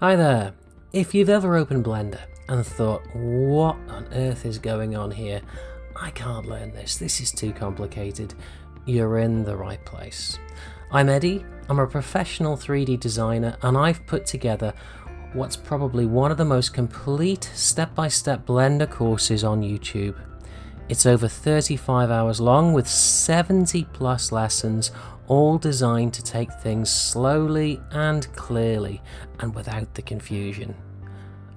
Hi there. If you've ever opened Blender and thought, what on earth is going on here? I can't learn this, this is too complicated, you're in the right place. I'm Eddie, I'm a professional 3D designer, and I've put together what's probably one of the most complete step-by-step Blender courses on YouTube. It's over 35 hours long with 70 plus lessons, all designed to take things slowly and clearly and without the confusion.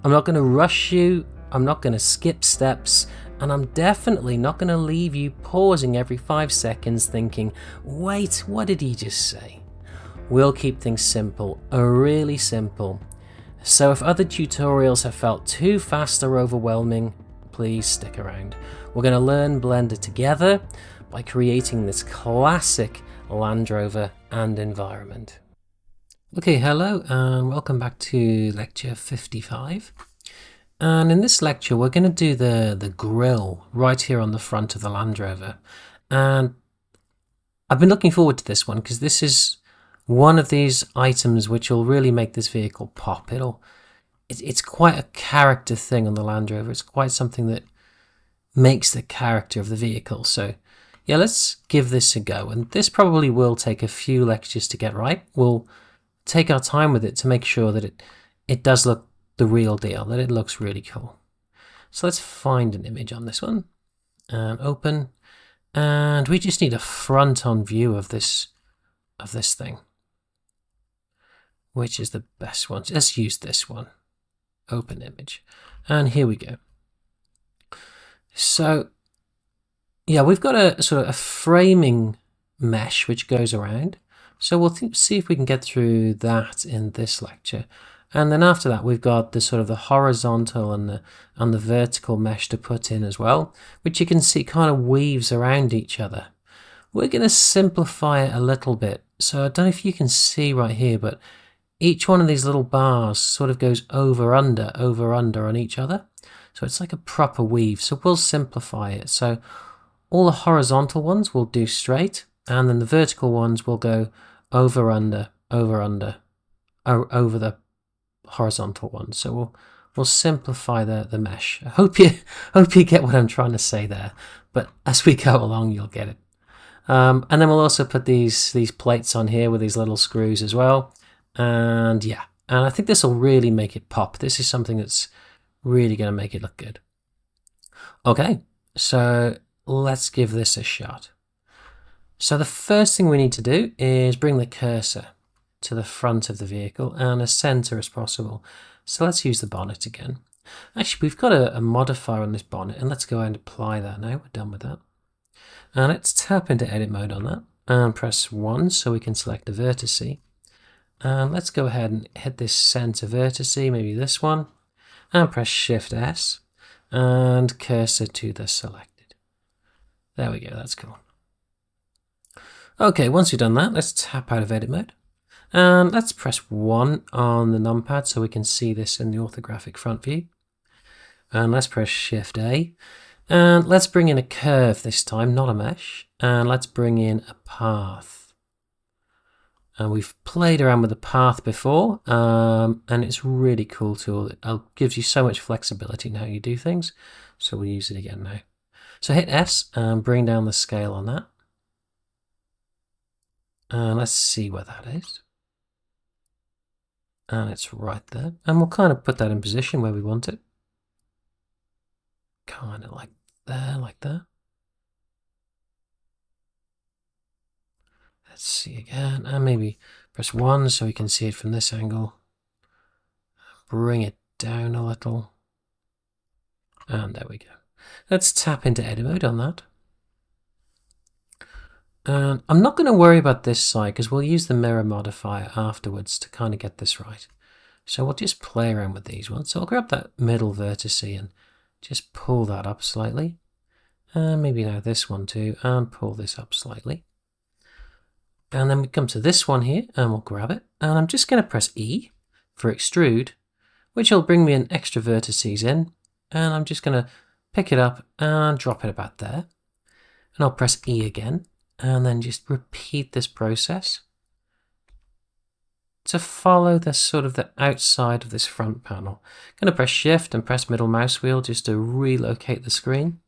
I'm not going to rush you, I'm not going to skip steps, and I'm definitely not going to leave you pausing every 5 seconds thinking, wait, what did he just say? We'll keep things simple, really simple. So if other tutorials have felt too fast or overwhelming, please stick around. We're going to learn Blender together by creating this classic Land Rover and environment. Okay, hello and welcome back to lecture 55. And in this lecture we're going to do the grille right here on the front of the Land Rover. And I've been looking forward to this one because this is one of these items which will really make this vehicle pop. It's quite a character thing on the Land Rover. It's quite something that makes the character of the vehicle. So yeah, let's give this a go. And this probably will take a few lectures to get right. We'll take our time with it to make sure that it does look the real deal, that it looks really cool. So let's find an image on this one and open. And we just need a front-on view of this thing. Which is the best one? Let's use this one. Open image. And here we go. So yeah, we've got a sort of a framing mesh which goes around. So we'll see if we can get through that in this lecture. And then after that, we've got the sort of the horizontal and the vertical mesh to put in as well, which you can see kind of weaves around each other. We're going to simplify it a little bit. So I don't know if you can see right here, but each one of these little bars sort of goes over under on each other. So it's like a proper weave. So we'll simplify it. So all the horizontal ones will do straight, and then the vertical ones will go over under over the horizontal ones. So we'll simplify the mesh. I hope you get what I'm trying to say there, but as we go along you'll get it. And then we'll also put these plates on here with these little screws as well. And yeah, and I think this will really make it pop. This is something that's really going to make it look good. Okay, so let's give this a shot. So the first thing we need to do is bring the cursor to the front of the vehicle and as center as possible. So let's use the bonnet again. Actually, we've got a modifier on this bonnet, and let's go ahead and apply that now. We're done with that. And let's tap into edit mode on that and press 1 so we can select the vertice. And let's go ahead and hit this center vertice, maybe this one, and press Shift S and cursor to the selected. There we go, that's cool. Okay, once we've done that, let's tap out of edit mode. And let's press 1 on the numpad so we can see this in the orthographic front view. And let's press Shift A. And let's bring in a curve this time, not a mesh. And let's bring in a path. And we've played around with the path before, and it's a really cool tool. It gives you so much flexibility in how you do things. So we'll use it again now. So hit S and bring down the scale on that. And let's see where that is. And it's right there. And we'll kind of put that in position where we want it. Kind of like there, like that. Let's see again, and maybe press 1 so we can see it from this angle. Bring it down a little. And there we go. Let's tap into edit mode on that. And I'm not going to worry about this side because we'll use the mirror modifier afterwards to kind of get this right. So we'll just play around with these ones. So I'll grab that middle vertice and just pull that up slightly. And maybe now this one too, and pull this up slightly. And then we come to this one here and we'll grab it. And I'm just going to press E for extrude, which will bring me an extra vertices in. And I'm just going to pick it up and drop it about there. And I'll press E again and then just repeat this process to follow the sort of the outside of this front panel. I'm going to press Shift and press middle mouse wheel just to relocate the screen.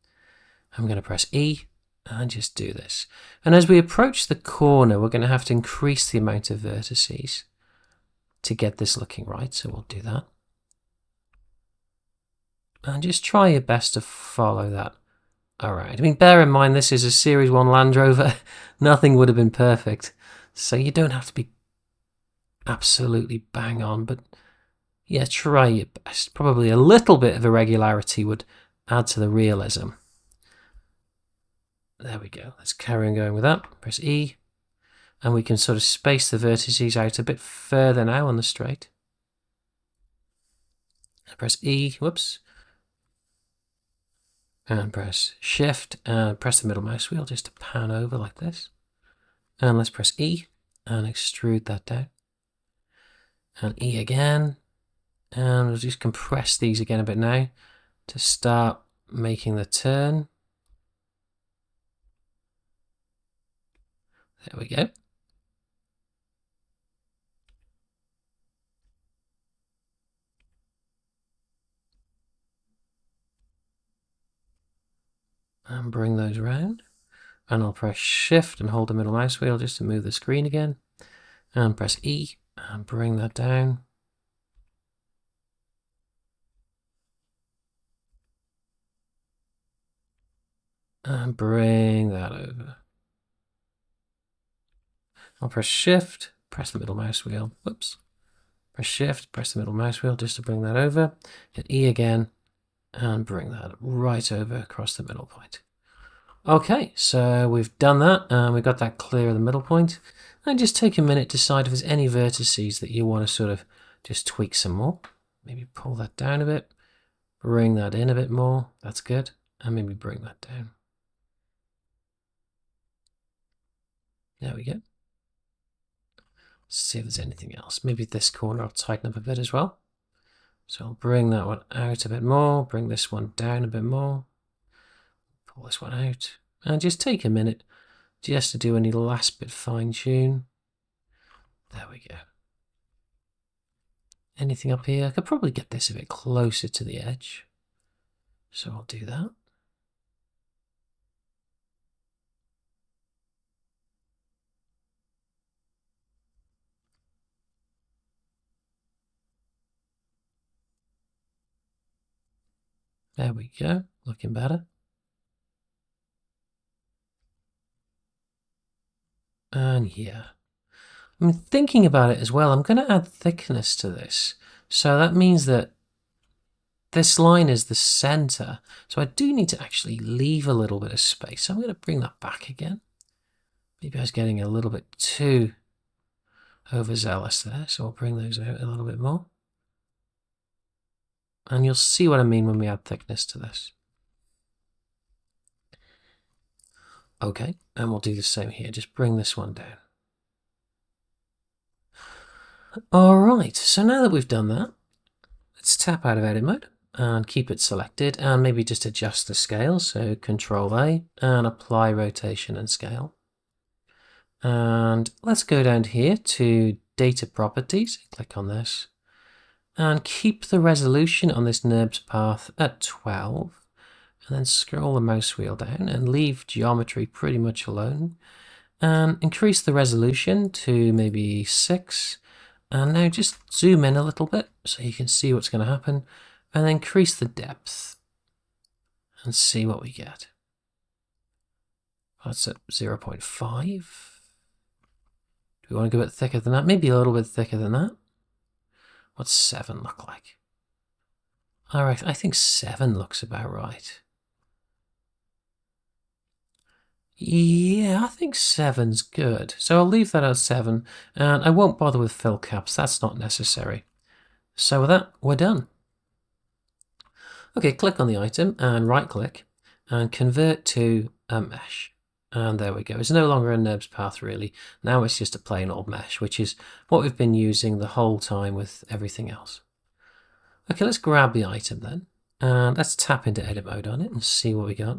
I'm going to press E and just do this. And as we approach the corner, we're going to have to increase the amount of vertices to get this looking right. So we'll do that. And just try your best to follow that. All right. I mean, bear in mind, this is a Series 1 Land Rover. Nothing would have been perfect. So you don't have to be absolutely bang on, but yeah, try your best. Probably a little bit of irregularity would add to the realism. There we go. Let's carry on going with that. Press E. And we can sort of space the vertices out a bit further now on the straight. Press E. Whoops. And press Shift and press the middle mouse wheel just to pan over like this. And let's press E and extrude that down. And E again. And we'll just compress these again a bit now to start making the turn. There we go. And bring those around. And I'll press Shift and hold the middle mouse wheel just to move the screen again. And press E and bring that down. And bring that over. I'll press Shift, press the middle mouse wheel. Whoops. Press Shift, press the middle mouse wheel just to bring that over. Hit E again and bring that right over across the middle point. Okay, so we've done that and we've got that clear of the middle point. And just take a minute to decide if there's any vertices that you want to sort of just tweak some more. Maybe pull that down a bit, bring that in a bit more. That's good. And maybe bring that down. There we go. Let's see if there's anything else. Maybe this corner I'll tighten up a bit as well. So I'll bring that one out a bit more, bring this one down a bit more, pull this one out, and just take a minute just to do any last bit fine tune. There we go. Anything up here? I could probably get this a bit closer to the edge. So I'll do that. There we go, looking better. And yeah, I'm thinking about it as well. I'm going to add thickness to this. So that means that this line is the center. So I do need to actually leave a little bit of space. So I'm going to bring that back again. Maybe I was getting a little bit too overzealous there. So I'll bring those out a little bit more. And you'll see what I mean when we add thickness to this. Okay, and we'll do the same here. Just bring this one down. All right, so now that we've done that, let's tap out of edit mode and keep it selected and maybe just adjust the scale. So Control A and apply rotation and scale. And let's go down here to data properties, click on this and keep the resolution on this NURBS path at 12. And then scroll the mouse wheel down and leave geometry pretty much alone. And increase the resolution to maybe 6. And now just zoom in a little bit so you can see what's going to happen. And then increase the depth. And see what we get. That's at 0.5. Do we want to go a bit thicker than that? Maybe a little bit thicker than that. What's 7 look like? Alright, I think 7 looks about right. Yeah, I think 7's good. So I'll leave that at 7, and I won't bother with fill caps. That's not necessary. So with that, we're done. Okay, click on the item and right-click and convert to a mesh. And there we go. It's no longer a NURBS path, really. Now it's just a plain old mesh, which is what we've been using the whole time with everything else. Okay, let's grab the item then. And let's tap into edit mode on it and see what we got.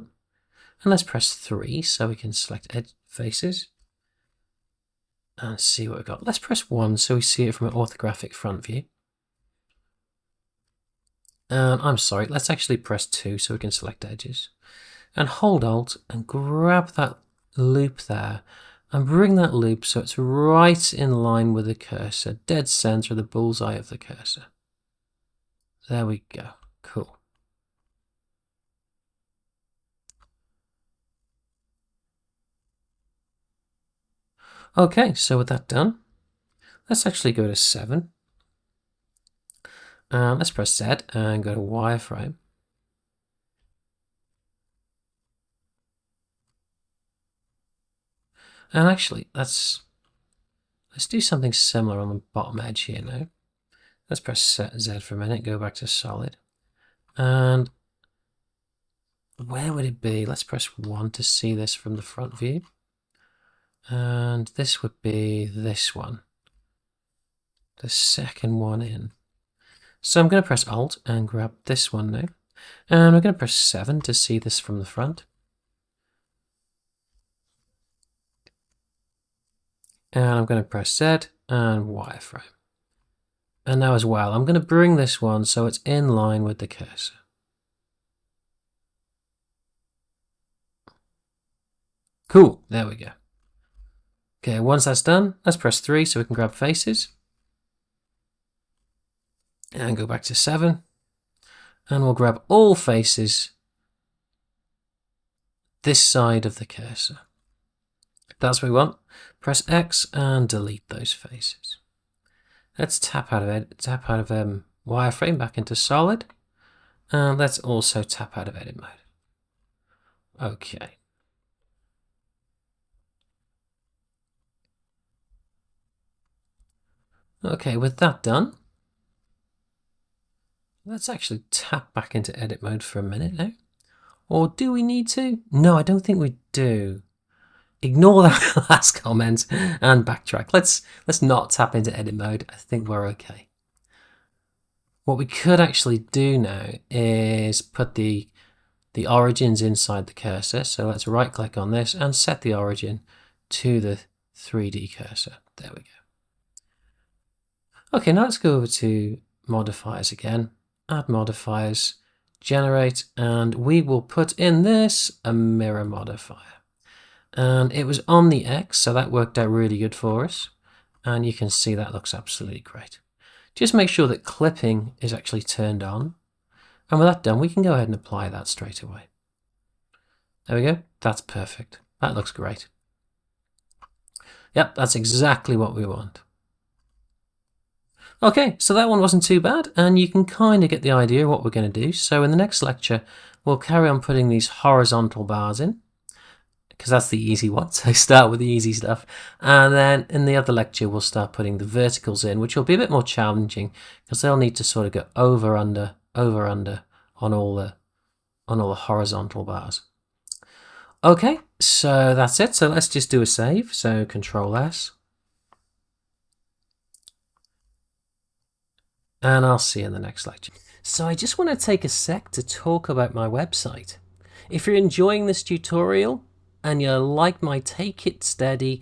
And let's press 3 so we can select edge faces. and see what we've got. Let's press 1 so we see it from an orthographic front view. And I'm sorry, let's actually press 2 so we can select edges. And hold Alt and grab that loop there and bring that loop so it's right in line with the cursor, dead center of the bullseye of the cursor. There we go. Cool. Okay, so with that done, let's actually go to 7. Let's press Z and go to wireframe. And actually, let's do something similar on the bottom edge here now. Let's press Z for a minute, go back to solid. And where would it be? Let's press 1 to see this from the front view. And this would be this one. The second one in. So I'm going to press Alt and grab this one now. And I'm going to press 7 to see this from the front. And I'm going to press Z and wireframe. And now as well, I'm going to bring this one so it's in line with the cursor. Cool, there we go. Okay, once that's done, let's press 3 so we can grab faces. And go back to 7. And we'll grab all faces this side of the cursor. That's what we want. Press X and delete those faces. Let's tap out of wireframe back into solid. And let's also tap out of edit mode. Okay. Okay, with that done, let's actually tap back into edit mode for a minute now. Or do we need to? No, I don't think we do. Ignore that last comment and backtrack. Let's not tap into edit mode. I think we're okay. What we could actually do now is put the origins inside the cursor. So let's right click on this and set the origin to the 3D cursor. There we go. Okay, now let's go over to modifiers again. Add modifiers, generate, and we will put in this a mirror modifier. And it was on the X, so that worked out really good for us. And you can see that looks absolutely great. Just make sure that clipping is actually turned on. And with that done, we can go ahead and apply that straight away. There we go. That's perfect. That looks great. Yep, that's exactly what we want. Okay, so that one wasn't too bad, and you can kind of get the idea of what we're going to do. So in the next lecture, we'll carry on putting these horizontal bars in, because that's the easy one. So start with the easy stuff. And then in the other lecture, we'll start putting the verticals in, which will be a bit more challenging, because they'll need to sort of go over, under on all the horizontal bars. Okay, so that's it. So let's just do a save. So Control S. And I'll see you in the next lecture. So I just want to take a sec to talk about my website. If you're enjoying this tutorial and you like my take it steady,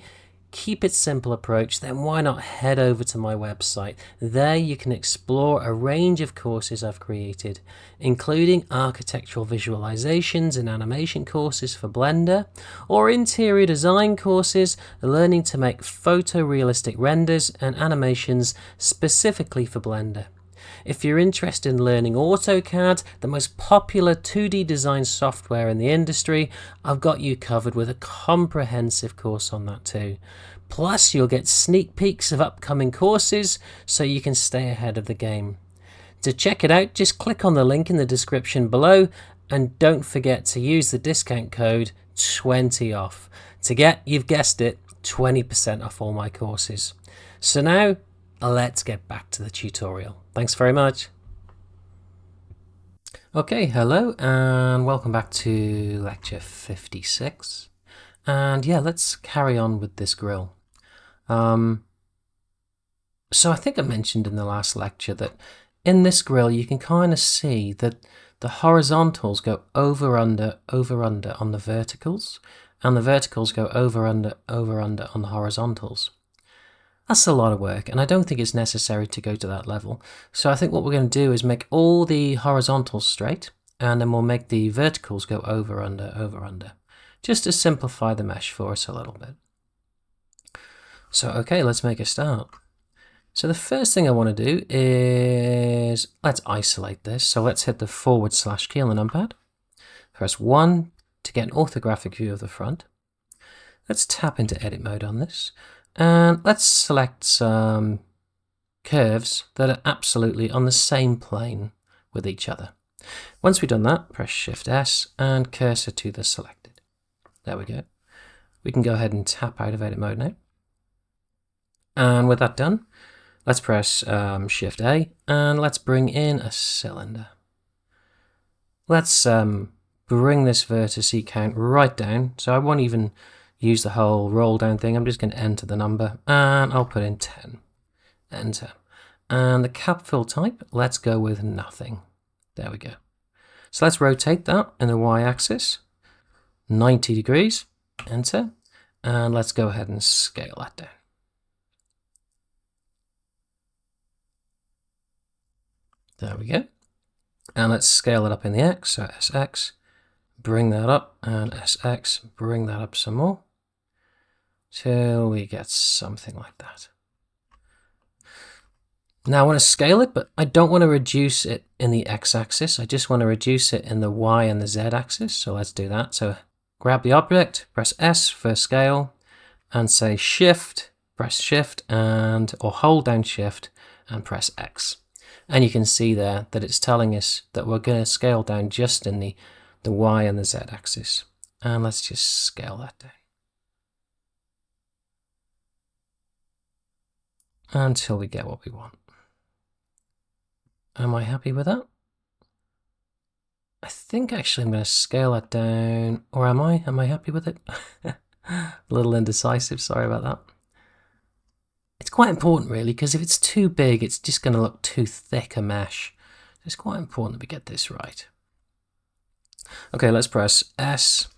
keep it simple approach, then why not head over to my website. There you can explore a range of courses I've created, including architectural visualizations and animation courses for Blender, or interior design courses learning to make photorealistic renders and animations specifically for Blender. If you're interested in learning AutoCAD, the most popular 2D design software in the industry, I've got you covered with a comprehensive course on that too. Plus, you'll get sneak peeks of upcoming courses so you can stay ahead of the game. To check it out, just click on the link in the description below and don't forget to use the discount code 20OFF to get, you've guessed it, 20% off all my courses. So now, let's get back to the tutorial. Thanks very much. Okay, hello and welcome back to lecture 56. And yeah, let's carry on with this grill. So I think I mentioned in the last lecture that in this grill you can kind of see that the horizontals go over under on the verticals, and the verticals go over under on the horizontals. That's a lot of work, and I don't think it's necessary to go to that level. So I think what we're going to do is make all the horizontals straight, and then we'll make the verticals go over, under, just to simplify the mesh for us a little bit. So, okay, let's make a start. So the first thing I want to do is, let's isolate this. So let's hit the / key on the numpad. Press 1 to get an orthographic view of the front. Let's tap into edit mode on this. And let's select some curves that are absolutely on the same plane with each other. Once we've done that, press Shift S and cursor to the selected. There we go. We can go ahead and tap out of edit mode now. And with that done, let's press Shift A and let's bring in a cylinder. Let's bring this vertex count right down. So I won't even use the whole roll down thing. I'm just going to enter the number and I'll put in 10. Enter. And the cap fill type, let's go with nothing. There we go. So let's rotate that in the y-axis, 90 degrees, enter, and let's go ahead and scale that down. There we go. And let's scale it up in the X, so SX, bring that up, and SX, bring that up some more, till we get something like that. Now I want to scale it, but I don't want to reduce it in the X-axis. I just want to reduce it in the Y and the Z-axis. So let's do that. So grab the object, press S for scale, and say Shift, press Shift, or hold down Shift and press X. And you can see there that it's telling us that we're going to scale down just in the Y and the Z-axis. And let's just scale that down until we get what we want. Am I happy with that? I think actually I'm going to scale that down, or am I? Am I happy with it? A little indecisive, sorry about that. It's quite important really, because if it's too big, it's just going to look too thick a mesh. It's quite important that we get this right. Okay, let's press S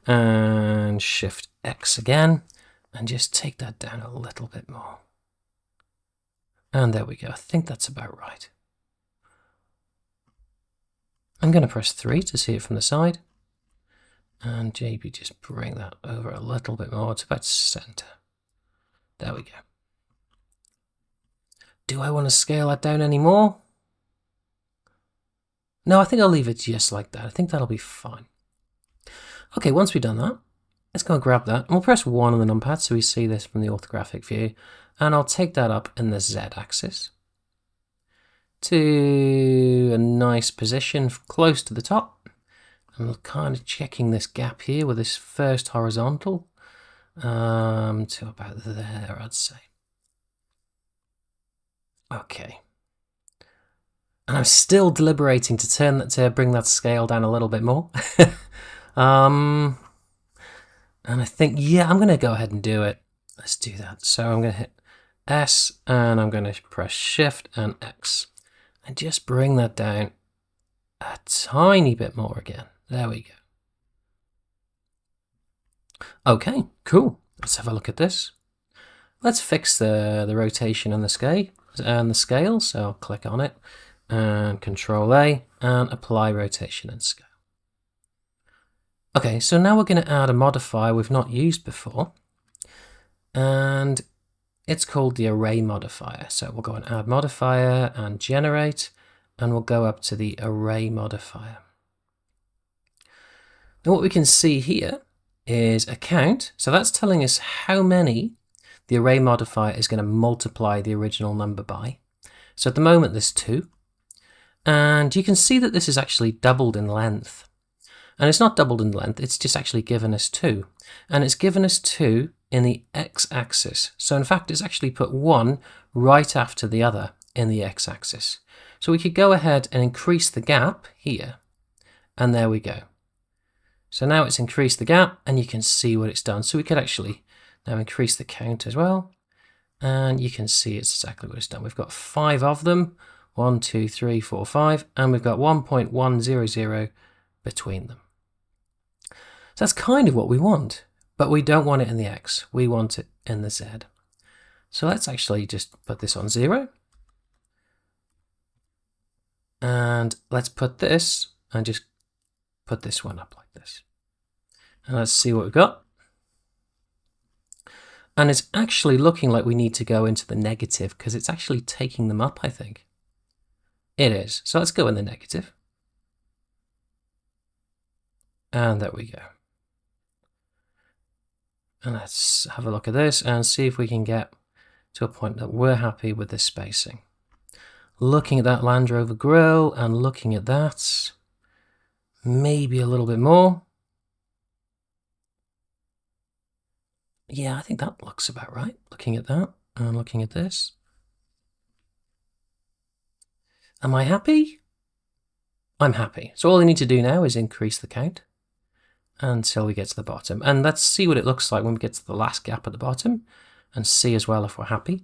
and Shift X again, and just take that down a little bit more. And there we go, I think that's about right. I'm going to press 3 to see it from the side, and maybe just bring that over a little bit more to about center. There we go. Do I want to scale that down any more? No, I think I'll leave it just like that. I think that'll be fine. Okay, once we've done that, let's go and grab that, and we'll press 1 on the numpad so we see this from the orthographic view, and I'll take that up in the Z-axis to a nice position close to the top. And we're kind of checking this gap here with this first horizontal to about there, I'd say. Okay. And I'm still deliberating to bring that scale down a little bit more. And I think, yeah, I'm going to go ahead and do it. Let's do that. So I'm going to hit S and I'm going to press Shift and X. And just bring that down a tiny bit more again. There we go. Okay, cool. Let's have a look at this. Let's fix the rotation and the scale. So I'll click on it and Control A and apply rotation and scale. Okay, so now we're going to add a modifier we've not used before. And it's called the array modifier. So we'll go and add modifier and generate, and we'll go up to the array modifier. Now what we can see here is a count. So that's telling us how many the array modifier is going to multiply the original number by. So at the moment there's 2. And you can see that this is actually doubled in length. And it's not doubled in length, it's just actually given us 2. And it's given us 2 in the x-axis. So in fact, it's actually put 1 right after the other in the x-axis. So we could go ahead and increase the gap here. And there we go. So now it's increased the gap and you can see what it's done. So we could actually now increase the count as well. And you can see it's exactly what it's done. We've got 5 of them. 1, 2, 3, 4, 5. And we've got 1.100 between them. So that's kind of what we want. But we don't want it in the X, we want it in the Z. So let's actually just put this on 0. And let's put this and just put this one up like this. And let's see what we've got. And it's actually looking like we need to go into the negative because it's actually taking them up, I think. It is. So let's go in the negative. And there we go. And let's have a look at this and see if we can get to a point that we're happy with this spacing. Looking at that Land Rover grille and looking at that, maybe a little bit more. Yeah, I think that looks about right. Looking at that and looking at this. Am I happy? I'm happy. So all I need to do now is increase the count until we get to the bottom. And let's see what it looks like when we get to the last gap at the bottom and see as well if we're happy.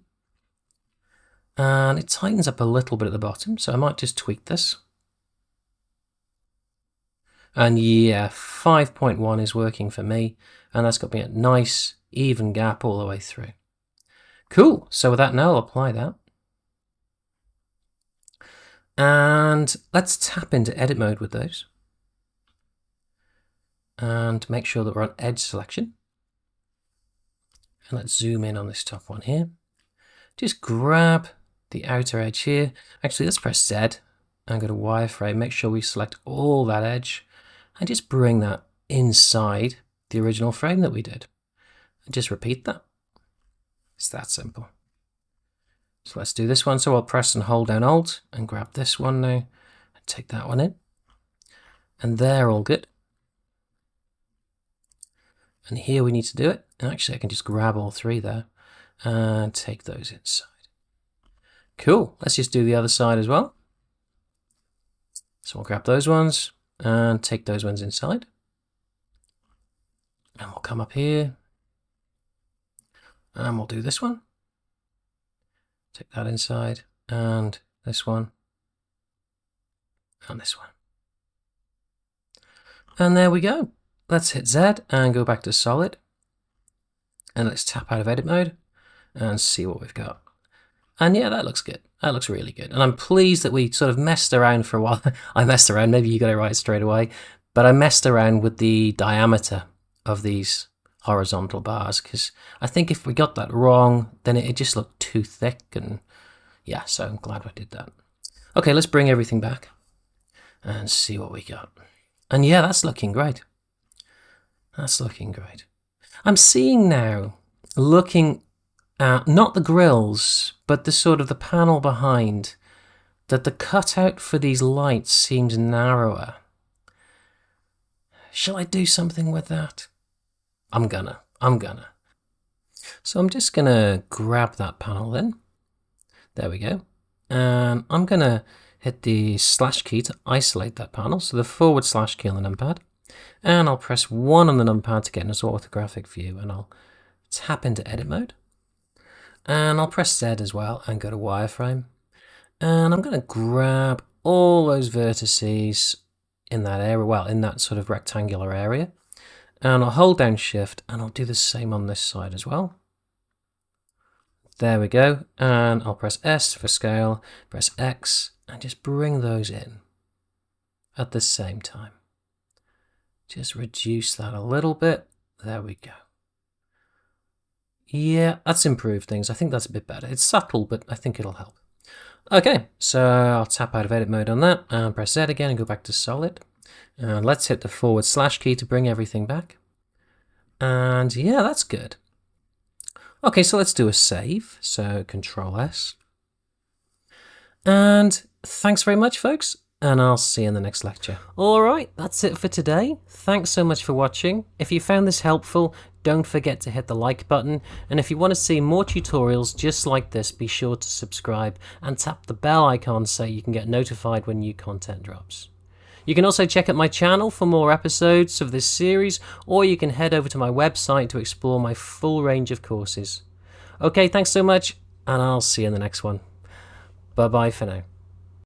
And it tightens up a little bit at the bottom, so I might just tweak this. And yeah, 5.1 is working for me, and that's got me a nice even gap all the way through. Cool, so with that now I'll apply that. And let's tap into edit mode with those. And make sure that we're on edge selection. And let's zoom in on this top one here. Just grab the outer edge here. Actually, let's press Z and go to wireframe. Make sure we select all that edge and just bring that inside the original frame that we did. And just repeat that. It's that simple. So let's do this one. So I'll press and hold down Alt and grab this one now and take that one in. And they're all good. And here we need to do it. And actually I can just grab all three there and take those inside. Cool. Let's just do the other side as well. So we'll grab those ones and take those ones inside. And we'll come up here. And we'll do this one. Take that inside. And this one. And this one. And there we go. Let's hit Z and go back to solid. And let's tap out of edit mode and see what we've got. And yeah, that looks good. That looks really good. And I'm pleased that we sort of messed around for a while. I messed around, maybe you got it right straight away, but I messed around with the diameter of these horizontal bars because I think if we got that wrong, then it just looked too thick. And yeah, so I'm glad I did that. Okay, let's bring everything back and see what we got. And yeah, that's looking great. That's looking great. I'm seeing now, looking at not the grills, but the sort of the panel behind, that the cutout for these lights seems narrower. Shall I do something with that? I'm gonna. So I'm just gonna grab that panel then. There we go. And I'm gonna hit the slash key to isolate that panel. So the / key on the numpad. And I'll press 1 on the numpad to get an orthographic view, and I'll tap into edit mode. And I'll press Z as well and go to wireframe. And I'm going to grab all those vertices in that area, well, in that sort of rectangular area. And I'll hold down Shift and I'll do the same on this side as well. There we go. And I'll press S for scale, press X, and just bring those in at the same time. Just reduce that a little bit. There we go. Yeah, that's improved things. I think that's a bit better. It's subtle, but I think it'll help. Okay, so I'll tap out of edit mode on that and press Z again and go back to solid. And let's hit the / key to bring everything back. And yeah, that's good. Okay, so let's do a save. So Control S. And thanks very much, folks. And I'll see you in the next lecture. Alright, that's it for today. Thanks so much for watching. If you found this helpful, don't forget to hit the like button. And if you want to see more tutorials just like this, be sure to subscribe and tap the bell icon so you can get notified when new content drops. You can also check out my channel for more episodes of this series, or you can head over to my website to explore my full range of courses. Okay, thanks so much, and I'll see you in the next one. Bye-bye for now.